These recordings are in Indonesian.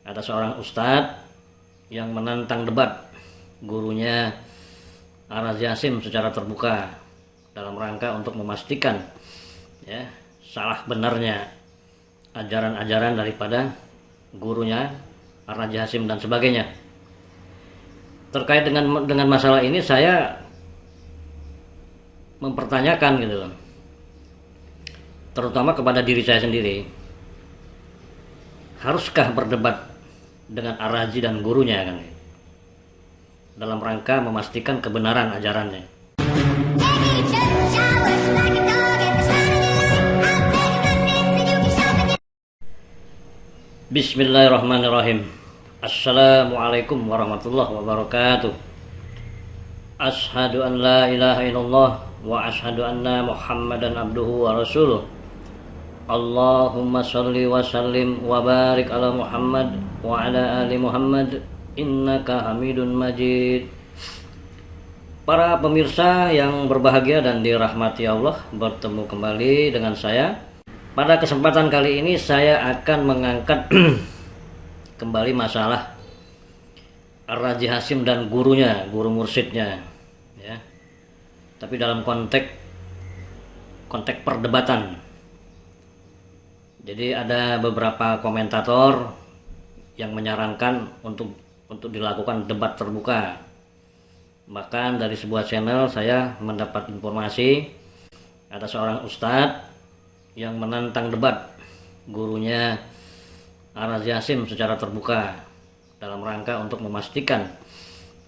Ada seorang ustadz yang menantang debat gurunya Ar-Razi Hasyim secara terbuka dalam rangka untuk memastikan ya salah benarnya ajaran-ajaran daripada gurunya Ar-Razi Hasyim dan sebagainya. Terkait dengan masalah ini saya mempertanyakan gitu loh, terutama kepada diri saya sendiri. Haruskah berdebat dengan Ar-Razi dan gurunya kan, dalam rangka memastikan kebenaran ajarannya? Bismillahirrahmanirrahim. Assalamualaikum warahmatullahi wabarakatuh. Ashhadu an la ilaha illallah wa ashhadu anna Muhammadan abduhu wa rasuluh. Allahumma sholli wa sallim wa barik ala Muhammad wa ala ali Muhammad innaka Hamidun Majid. Para pemirsa yang berbahagia dan dirahmati Allah, bertemu kembali dengan saya. Pada kesempatan kali ini saya akan mengangkat kembali masalah Ar-Razi Hasyim dan gurunya, guru mursyidnya ya. Tapi dalam konteks perdebatan. Jadi ada beberapa komentator yang menyarankan untuk dilakukan debat terbuka. Bahkan dari sebuah channel saya mendapat informasi ada seorang ustadz yang menantang debat gurunya Ar-Razi Hasyim secara terbuka dalam rangka untuk memastikan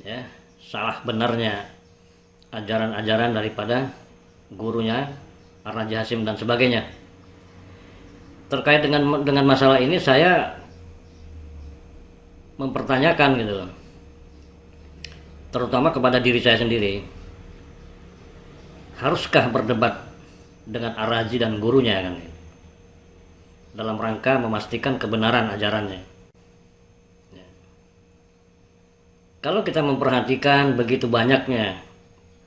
ya salah benarnya ajaran-ajaran daripada gurunya Ar-Razi Hasyim dan sebagainya. Terkait dengan masalah ini saya mempertanyakan gitu loh, terutama kepada diri saya sendiri. Haruskah berdebat dengan Ar-Razi dan gurunya kan, dalam rangka memastikan kebenaran ajarannya ya. Kalau kita memperhatikan begitu banyaknya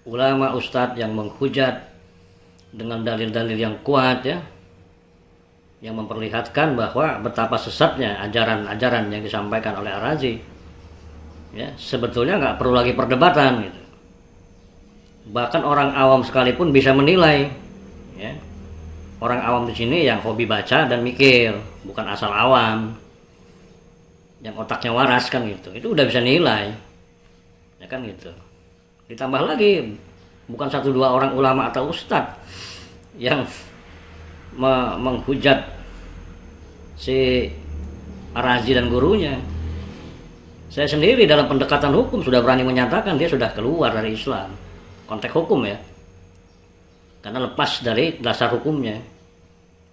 ulama ustadz yang menghujat dengan dalil-dalil yang kuat ya, yang memperlihatkan bahwa betapa sesatnya ajaran-ajaran yang disampaikan oleh Ar-Razi ya, sebetulnya nggak perlu lagi perdebatan gitu. Bahkan orang awam sekalipun bisa menilai ya. Orang awam di sini yang hobi baca dan mikir, bukan asal awam yang otaknya waras kan gitu, itu udah bisa nilai ya kan gitu. Ditambah lagi bukan 1-2 orang ulama atau ustadz yang menghujat si Ar-Razi dan gurunya. Saya sendiri dalam pendekatan hukum sudah berani menyatakan dia sudah keluar dari Islam, konteks hukum ya, karena lepas dari dasar hukumnya.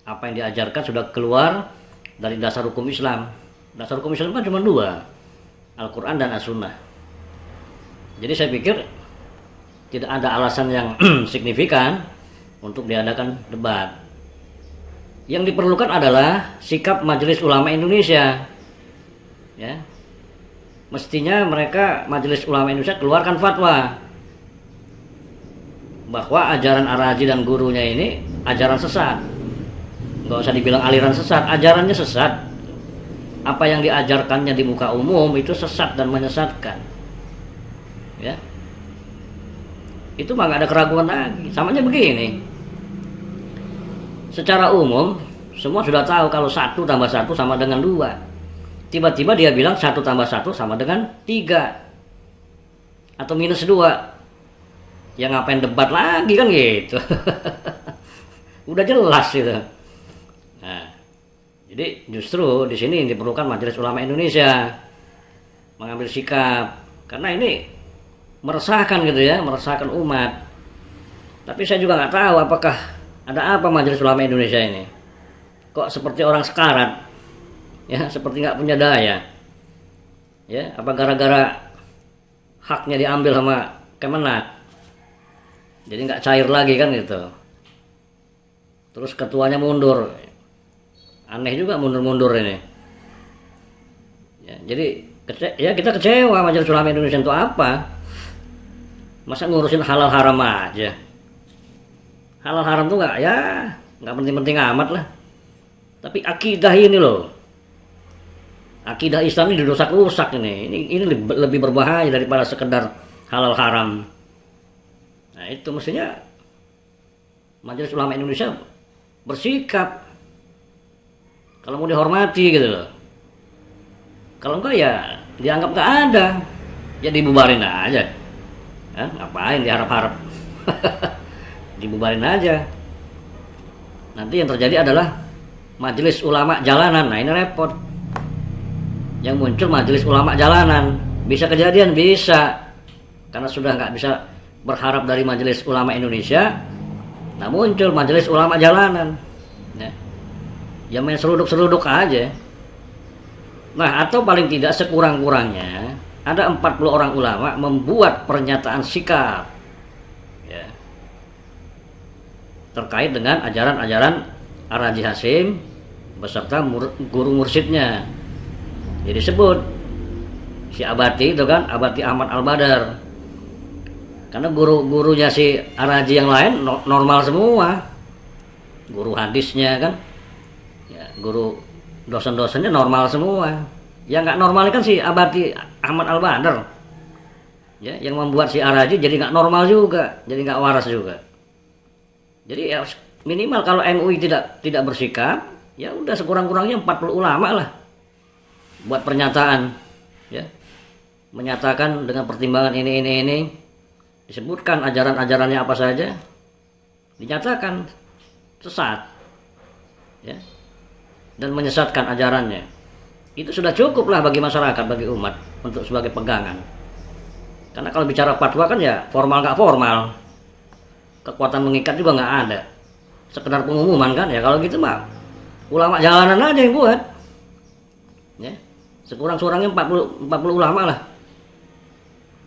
Apa yang diajarkan sudah keluar dari dasar hukum Islam. Dasar hukum Islam kan cuma 2, Al-Quran dan As-Sunnah. Jadi saya pikir tidak ada alasan yang signifikan untuk diadakan debat. Yang diperlukan adalah sikap Majelis Ulama Indonesia ya. Mestinya mereka Majelis Ulama Indonesia keluarkan fatwa bahwa ajaran Ar-Razi dan gurunya ini ajaran sesat. Nggak usah dibilang aliran sesat, ajarannya sesat. Apa yang diajarkannya di muka umum itu sesat dan menyesatkan ya. Itu mah nggak ada keraguan lagi. Samanya begini, secara umum semua sudah tahu kalau 1 tambah 1 sama dengan 2. Tiba-tiba dia bilang 1 tambah 1 sama dengan 3 atau minus 2. Ya ngapain debat lagi kan gitu. Udah jelas gitu. Nah, jadi justru di sini diperlukan Majelis Ulama Indonesia mengambil sikap, karena ini meresahkan gitu ya, meresahkan umat. Tapi saya juga nggak tahu apakah ada apa Majelis Ulama Indonesia ini. Kok seperti orang sekarat ya, seperti nggak punya daya ya. Apa gara-gara haknya diambil sama Kemenak, jadi nggak cair lagi kan gitu. Terus ketuanya mundur, aneh juga mundur-mundur ini ya. Jadi ya kita kecewa Majelis Ulama Indonesia untuk apa? Masa ngurusin halal haram aja? Halal haram tuh nggak penting-penting amat lah. Tapi akidah ini loh, Akidah Islam ini dirusak-rusak ini lebih berbahaya daripada sekedar halal haram. Nah itu mestinya Majelis Ulama Indonesia bersikap kalau mau dihormati gitu loh. Kalau enggak ya dianggap nggak ada, ya dibubarin aja. Ngapain diharap-harap? Dibubarin aja. Nanti yang terjadi adalah Majelis Ulama Jalanan. Nah ini repot. Yang muncul Majelis Ulama Jalanan. Bisa kejadian, bisa. Karena sudah nggak bisa berharap dari Majelis Ulama Indonesia. Nah muncul Majelis Ulama Jalanan. Ya main seruduk-seruduk aja. Nah atau paling tidak sekurang-kurangnya ada 40 orang ulama membuat pernyataan sikap ya, terkait dengan ajaran-ajaran Ar-Raji Hasyim beserta guru mursyidnya. Jadi disebut si Abati itu kan, Abati Ahmad Al-Badar. Karena guru-gurunya si Ar-Raji yang lain normal semua. Guru hadisnya kan, ya, guru dosen-dosennya normal semua. Yang nggak normal kan si Abati Ahmad Al-Badar. Ya, yang membuat si Ar-Raji jadi nggak normal juga, jadi nggak waras juga. Jadi ya minimal kalau MUI tidak bersikap, ya udah sekurang-kurangnya 40 ulama lah buat pernyataan, ya, menyatakan dengan pertimbangan ini, disebutkan ajaran-ajarannya apa saja, dinyatakan sesat, ya, dan menyesatkan ajarannya. Itu sudah cukup lah bagi masyarakat, bagi umat untuk sebagai pegangan. Karena kalau bicara fatwa kan ya formal nggak formal, kekuatan mengikat juga nggak ada, sekedar pengumuman kan ya. Kalau gitu mah ulama jalanan aja yang buat, ya, sekurang-kurangnya 40 ulama lah.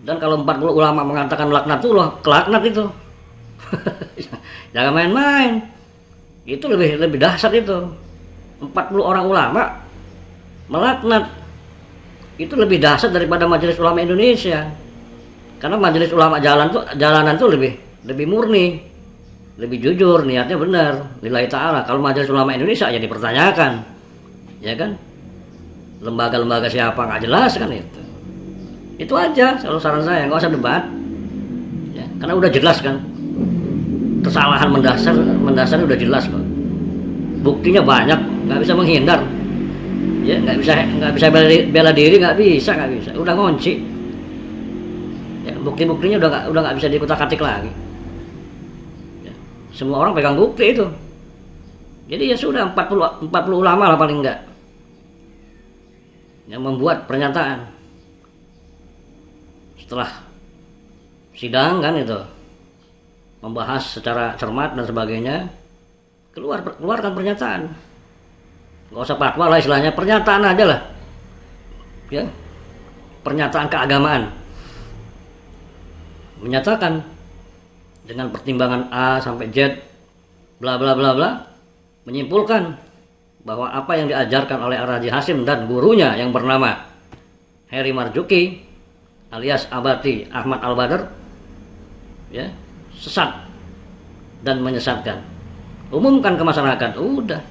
Dan kalau 40 ulama mengatakan laknatullah, kelaknat itu. Jangan main-main. Itu lebih dahsyat itu. 40 orang ulama melaknat. Itu lebih dahsyat daripada Majelis Ulama Indonesia. Karena Majelis Ulama jalanan tuh lebih murni, lebih jujur, niatnya benar, lillahi ta'ala. Kalau Majelis Ulama Indonesia ya dipertanyakan, ya kan, lembaga-lembaga siapa nggak jelas kan itu. Itu aja kalau saran saya, nggak usah debat, ya, karena udah jelas kan, kesalahan mendasar udah jelas kok, buktinya banyak, nggak bisa menghindar, ya nggak bisa bela diri, nggak bisa, udah ngunci. Ya, bukti-buktinya udah nggak bisa dikutak-atik lagi. Ya, semua orang pegang bukti itu. Jadi ya sudah 40 ulama lah paling enggak yang membuat pernyataan setelah sidang kan itu, membahas secara cermat dan sebagainya, keluarkan pernyataan. Nggak usah fatwa lah istilahnya, pernyataan aja lah, ya, pernyataan keagamaan. Menyatakan dengan pertimbangan A sampai Z bla bla bla bla, menyimpulkan bahwa apa yang diajarkan oleh Ar-Raji Hasyim dan gurunya yang bernama Heri Marzuki alias Abati Ahmad Al-Badar, ya, sesat dan menyesatkan. Umumkan ke masyarakat, udah.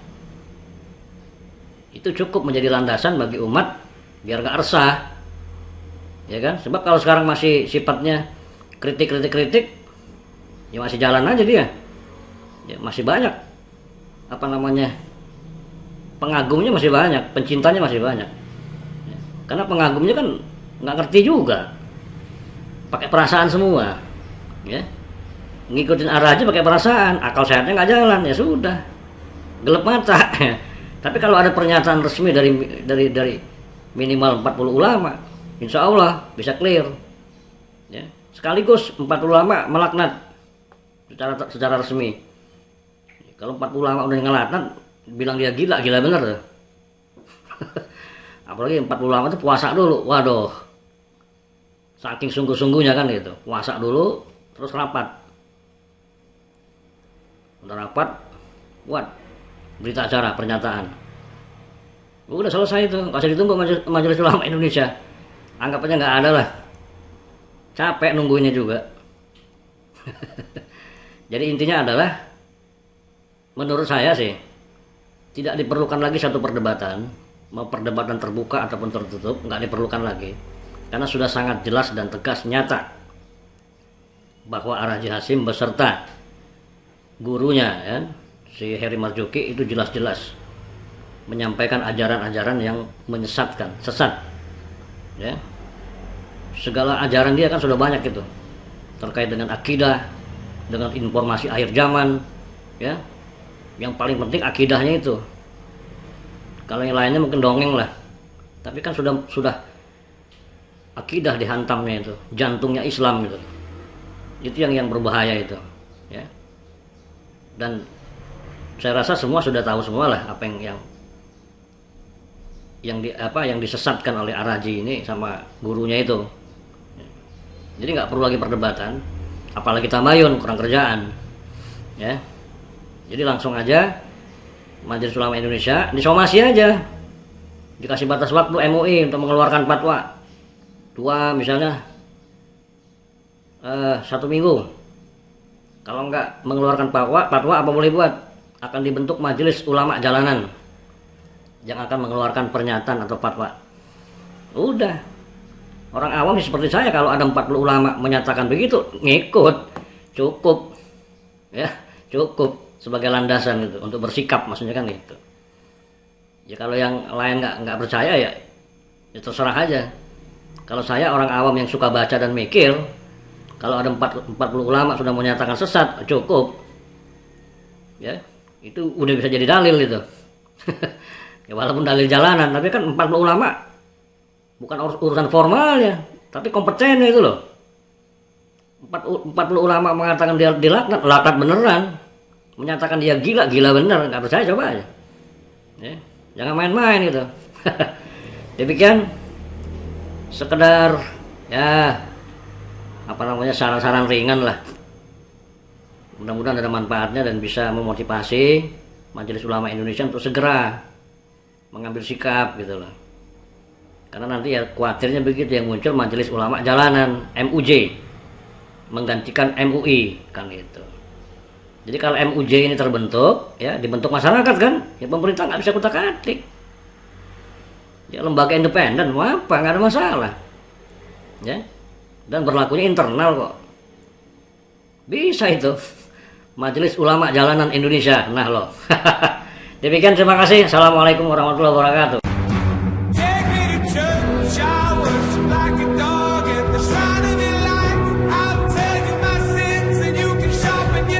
Itu cukup menjadi landasan bagi umat biar gak resah, ya kan? Sebab kalau sekarang masih sifatnya kritik, ya masih jalan aja dia, ya masih banyak pengagumnya masih banyak, pencintanya masih banyak, ya, karena pengagumnya kan nggak ngerti juga, pakai perasaan semua, ya, ngikutin arah aja pakai perasaan, akal sehatnya nggak jalan, ya sudah, gelap mata. Tapi kalau ada pernyataan resmi dari minimal 40 ulama, insya Allah bisa clear, ya. Sekaligus 40 ulama melaknat secara resmi. Kalau 40 ulama udah ngelaknat, bilang dia gila bener tuh. Apalagi 40 ulama itu puasa dulu, waduh, saking sungguh-sungguhnya kan gitu, puasa dulu terus rapat. Udah rapat, buat berita acara, pernyataan. Udah selesai itu, nggak usah ditunggu Majelis Ulama Indonesia. Anggap aja nggak ada lah. Capek nungguinnya juga. Jadi intinya adalah, menurut saya sih, tidak diperlukan lagi satu perdebatan mau perdebatan terbuka ataupun tertutup nggak diperlukan lagi, karena sudah sangat jelas dan tegas nyata bahwa Ar-Raji Hasyim beserta gurunya ya, si Heri Marzuki itu jelas-jelas menyampaikan ajaran-ajaran yang menyesatkan, sesat ya. Segala ajaran dia kan sudah banyak itu terkait dengan akidah, dengan informasi akhir zaman ya. Yang paling penting akidahnya itu. Kalau yang lainnya mungkin dongeng lah, tapi kan sudah akidah dihantamnya itu, jantungnya Islam gitu. Itu yang berbahaya itu, ya. Dan saya rasa semua sudah tahu semua lah apa yang disesatkan oleh Ar-Raji ini sama gurunya itu. Jadi nggak perlu lagi perdebatan, apalagi tamayun, kurang kerjaan, ya. Jadi langsung aja Majelis Ulama Indonesia disomasi aja, dikasih batas waktu MUI untuk mengeluarkan fatwa 2 misalnya 1 minggu. Kalau nggak mengeluarkan fatwa apa boleh buat? Akan dibentuk Majelis Ulama Jalanan yang akan mengeluarkan pernyataan atau fatwa. Udah, orang awam seperti saya kalau ada 40 ulama menyatakan begitu ngikut, cukup ya, cukup sebagai landasan itu untuk bersikap, maksudnya kan gitu. Ya kalau yang lain nggak percaya ya terserah aja. Kalau saya orang awam yang suka baca dan mikir, kalau ada 40 ulama sudah menyatakan sesat, cukup ya, itu udah bisa jadi dalil itu. Ya walaupun dalil jalanan, tapi kan 40 ulama bukan urusan formal ya, tapi kompetennya itu loh. 40 ulama mengatakan dia dilaknat, laknat beneran. Menyatakan dia gila bener, nggak percaya coba aja. Ya, jangan main-main gitu. Demikian sekedar ya saran-saran ringan lah. Mudah-mudahan ada manfaatnya dan bisa memotivasi Majelis Ulama Indonesia untuk segera mengambil sikap gitu loh. Karena nanti ya khawatirnya begitu yang muncul Majelis Ulama Jalanan, MUJ, menggantikan MUI kan gitu. Jadi kalau MUJ ini terbentuk, ya dibentuk masyarakat kan, ya pemerintah nggak bisa kutak-atik. Ya lembaga independen, apa nggak ada masalah, ya. Dan berlakunya internal kok. Bisa itu, Majelis Ulama Jalanan Indonesia. Nah loh. Demikian, terima kasih. Assalamualaikum warahmatullahi wabarakatuh.